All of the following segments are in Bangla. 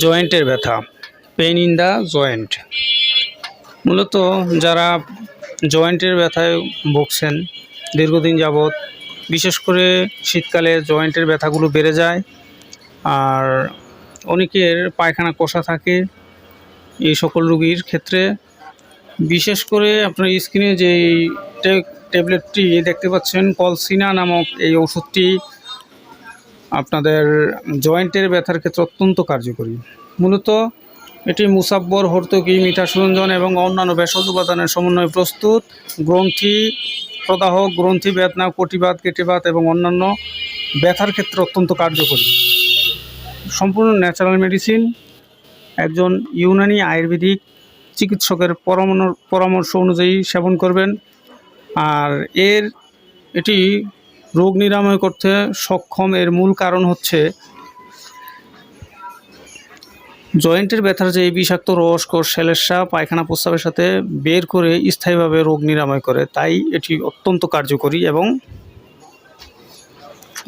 জয়েন্টের ব্যথা, পেইন ইন দ্য জয়েন্ট। মূলত যারা জয়েন্টের ব্যথায় ভুগছেন দীর্ঘদিন যাবৎ, বিশেষ করে শীতকালে জয়েন্টের ব্যথাগুলো বেড়ে যায়, আর অনেকের পায়খানা কষা থাকে। এই সকল রোগীর ক্ষেত্রে বিশেষ করে আপনার স্ক্রিনে যেই ট্যাবলেটটি দেখতে পাচ্ছেন, কলসিনা নামক এই ওষুধটি আপনাদের জয়েন্টের ব্যথার ক্ষেত্রে অত্যন্ত কার্যকরী। মূলত এটি মুসাব্বর, হর্তকি, মিঠা সুরঞ্জন এবং অন্যান্য ভেষজ উপাদানের সমন্বয়ে প্রস্তুত। গ্রন্থি প্রদাহ, গ্রন্থি বেদনা, কটিবাত, কেটেবাত এবং অন্যান্য ব্যথার ক্ষেত্রে অত্যন্ত কার্যকরী। সম্পূর্ণ ন্যাচারাল মেডিসিন। একজন ইউনানি আয়ুর্বেদিক চিকিৎসকের পরামর্শ অনুযায়ী সেবন করবেন। আর এটি রোগ নিরাময় করতে সক্ষম। এর মূল কারণ হচ্ছে জয়েন্টের ব্যথার যে বিষাক্ত রস, কোষ, শ্লেষ্মা পায়খানা প্রস্রাবের সাথে বের করে স্থায়ীভাবে রোগ নিরাময় করে। তাই এটি অত্যন্ত কার্যকরী এবং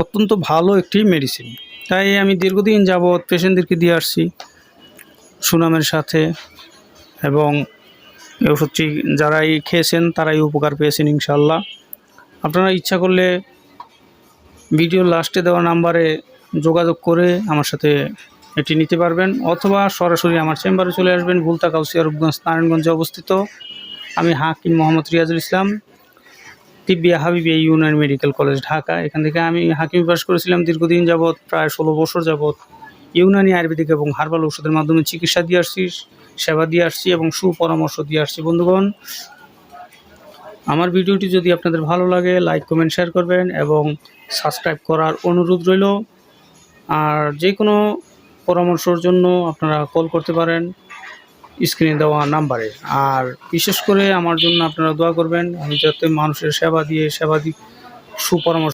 অত্যন্ত ভালো একটি মেডিসিন। তাই আমি দীর্ঘদিন যাবৎ পেশেন্টদেরকে দিয়ে আসছি সুনামের সাথে, এবং এই ওষুধটি যারাই খেয়েছেন তারাই উপকার পেয়েছেন ইনশাআল্লাহ। আপনারা ইচ্ছা করলে ভিডিওর লাস্টে দেওয়া নাম্বারে যোগাযোগ করে আমার সাথে এটি নিতে পারবেন, অথবা সরাসরি আমার চেম্বারে চলে আসবেন। ভুলতা কাউসিয়া, রূপগঞ্জ, নারায়ণগঞ্জে অবস্থিত। আমি হাকিম মোহাম্মদ রিয়াজুল ইসলাম, তিব্বিয়া হাবিবিয়া ইউনানি মেডিকেল কলেজ, ঢাকা। এখান থেকে আমি হাকিম পাস করেছিলাম। দীর্ঘদিন যাবৎ, প্রায় 16 বছর যাবৎ ইউনানি আয়ুর্বেদিক এবং হার্বাল ওষুধের মাধ্যমে চিকিৎসা দিয়ে আসছি, সেবা দিয়ে আসছি এবং সুপরামর্শ দিয়ে আসছি। বন্ধুগণ, আমার ভিডিওটি যদি আপনাদের ভালো লাগে, লাইক, কমেন্ট, শেয়ার করবেন এবং সাবস্ক্রাইব করার অনুরোধ রইল। আর যে কোনো পরামর্শের জন্য আপনারা কল করতে পারেন স্ক্রিনে দেওয়া নাম্বারে। আর বিশেষ করে আমার জন্য আপনারা দোয়া করবেন, আমি যাতে মানুষের সেবা দিয়ে সুপরামর্শ